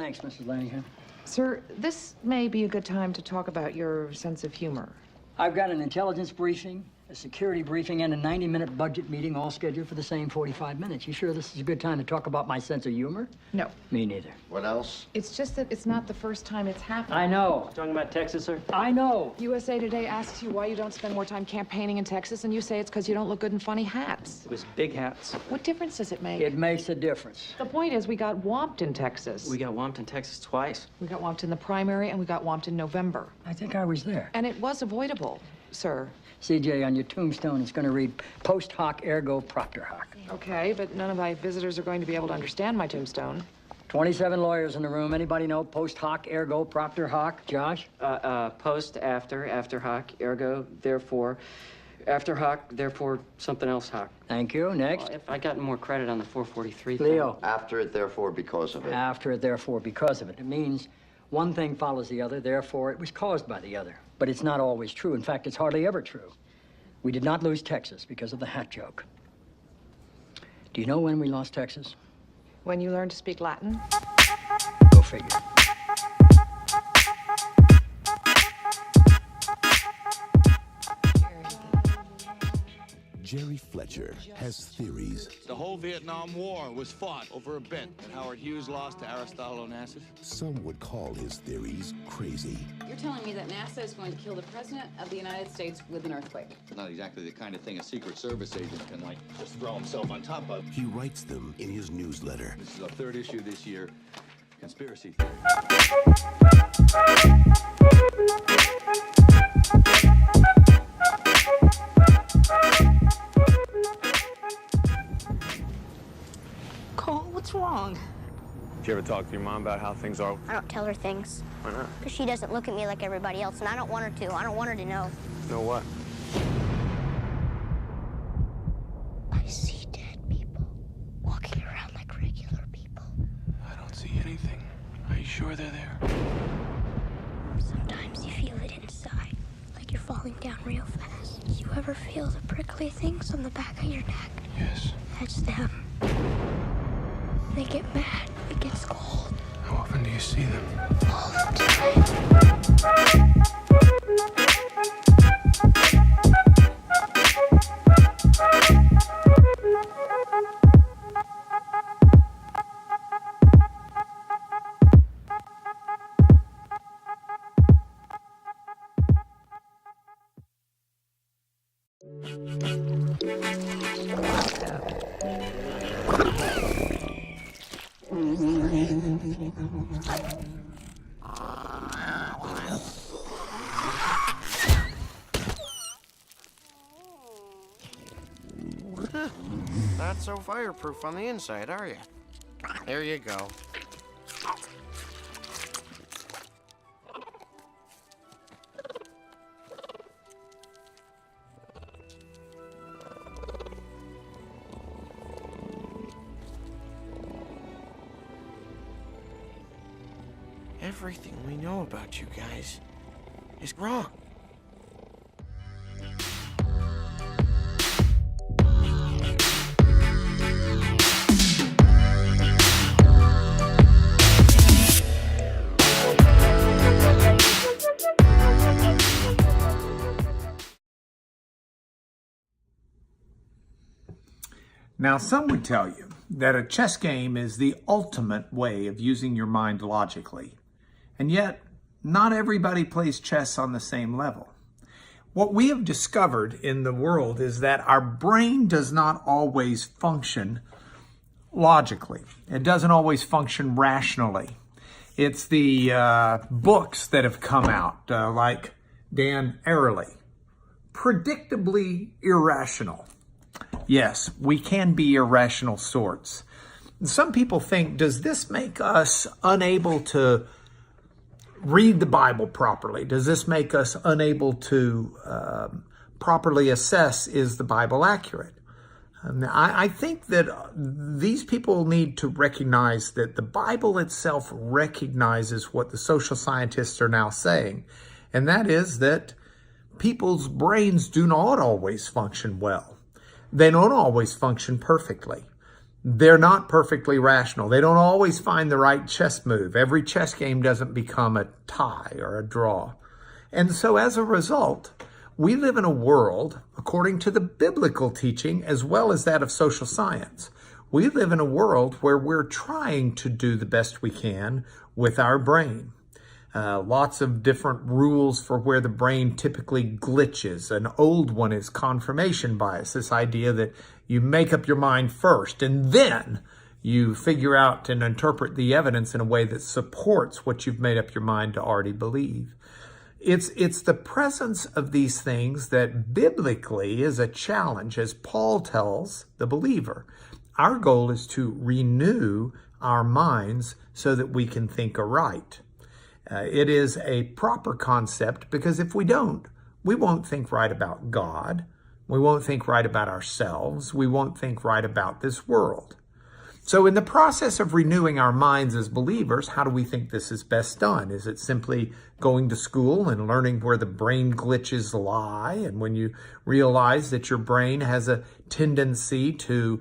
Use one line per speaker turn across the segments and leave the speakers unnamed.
Thanks, Mrs. Lanier.
Sir, this may be a good time to talk about your sense of humor.
I've got an intelligence briefing, a security briefing, and a 90-minute budget meeting all scheduled for the same 45 minutes. You sure this is a good time to talk about my sense of humor?
No.
Me neither.
What else?
It's just that it's not the first time it's happened.
I know.
Talking about Texas, sir?
I know.
USA Today asks you why you don't spend more time campaigning in Texas, and you say it's because you don't look good in funny hats.
It was big hats.
What difference does it make?
It makes a difference.
The point is, we got whomped in Texas.
We got whomped in Texas twice.
We got whomped in the primary, and we got whomped in November.
I think I was there.
And it was avoidable, sir.
CJ, on your tombstone, it's going to read post hoc ergo propter hoc.
Okay, but none of my visitors are going to be able to understand my tombstone.
27 lawyers in the room. Anybody know post hoc ergo propter hoc? Josh?
Post, after hoc, ergo, therefore, after hoc, therefore, something else hoc.
Thank you. Next.
Well, if I got more credit on the 443 thing.
Leo.
After it, therefore, because of it.
After it, therefore, because of it. It means one thing follows the other, therefore it was caused by the other. But it's not always true. In fact, it's hardly ever true. We did not lose Texas because of the hat joke. Do you know when we lost Texas?
When you learn to speak Latin?
Go figure.
Jerry Fletcher has theories.
The whole Vietnam War was fought over a bet that Howard Hughes lost to Aristotle Onassis.
Some would call his theories crazy.
You're telling me that NASA is going to kill the President of the United States with an earthquake?
Not exactly the kind of thing a Secret Service agent can, like, just throw himself on top of.
He writes them in his newsletter.
This is the third issue this year. Conspiracy.
Cole, what's wrong?
Did you ever talk to your mom about how things are?
I don't tell her things.
Why not?
Because she doesn't look at me like everybody else, and I don't want her to. I don't want her to know.
Know what?
I see dead people walking around like regular people.
I don't see anything. Are you sure they're there?
Sometimes you feel it inside, like you're falling down real fast. You ever feel the prickly things on the back of your neck?
Yes.
That's them. They get mad. It gets cold.
How often do you see them?
All the time.
Not so fireproof on the inside, are you? There you go. Everything we know about you guys is wrong.
Now, some would tell you that a chess game is the ultimate way of using your mind logically. And yet, not everybody plays chess on the same level. What we have discovered in the world is that our brain does not always function logically. It doesn't always function rationally. It's the books that have come out, like Dan Ariely, predictably irrational. Yes, we can be irrational sorts. Some people think, does this make us unable to read the Bible properly? Does this make us unable to properly assess, is the Bible accurate? I think that these people need to recognize that the Bible itself recognizes what the social scientists are now saying, and that is that people's brains do not always function well. They don't always function perfectly. they're not perfectly rational. They don't always find the right chess move. Every chess game doesn't become a tie or a draw. And so as a result, we live in a world, according to the biblical teaching as well as that of social science, we live in a world where we're trying to do the best we can with our brain. Lots of different rules for where the brain typically glitches. An old one is confirmation bias, this idea that you make up your mind first and then you figure out and interpret the evidence in a way that supports what you've made up your mind to already believe. It's the presence of these things that biblically is a challenge, as Paul tells the believer. Our goal is to renew our minds so that we can think aright. It is a proper concept because if we don't, we won't think right about God. We won't think right about ourselves. We won't think right about this world. So in the process of renewing our minds as believers, how do we think this is best done? Is it simply going to school and learning where the brain glitches lie? And when you realize that your brain has a tendency to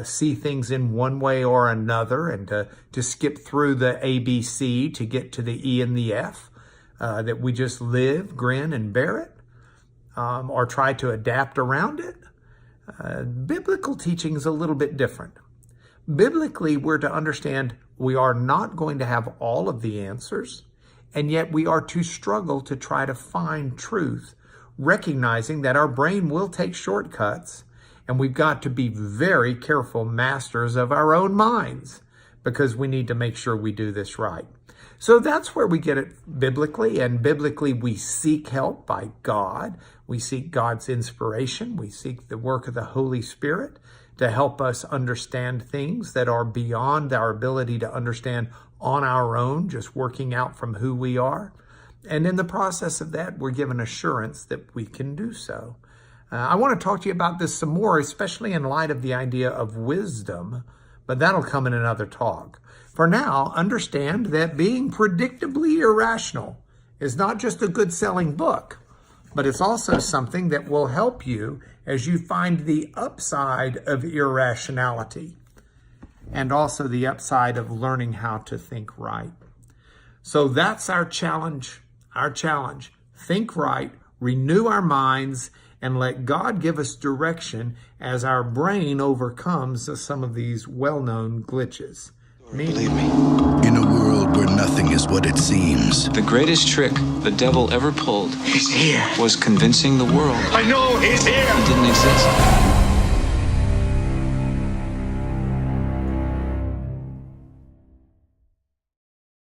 see things in one way or another and to skip through the ABC to get to the E and the F, that we just live, grin, and bear it, or try to adapt around it. Biblical teaching is a little bit different. Biblically, we're to understand we are not going to have all of the answers, and yet we are to struggle to try to find truth, recognizing that our brain will take shortcuts, and we've got to be very careful masters of our own minds because we need to make sure we do this right. So that's where we get it biblically, and biblically we seek help by God. We seek God's inspiration. We seek the work of the Holy Spirit to help us understand things that are beyond our ability to understand on our own, just working out from who we are. And in the process of that, we're given assurance that we can do so. I want to talk to you about this some more, especially in light of the idea of wisdom, but that'll come in another talk. For now, understand that being predictably irrational is not just a good-selling book, but it's also something that will help you as you find the upside of irrationality and also the upside of learning how to think right. So that's our challenge. Our challenge. Think right, renew our minds, and let God give us direction as our brain overcomes some of these well-known glitches.
Believe me. In a world where nothing is what it seems.
The greatest trick the devil ever pulled
He's here.
was convincing the world
I know he's here.
he didn't exist.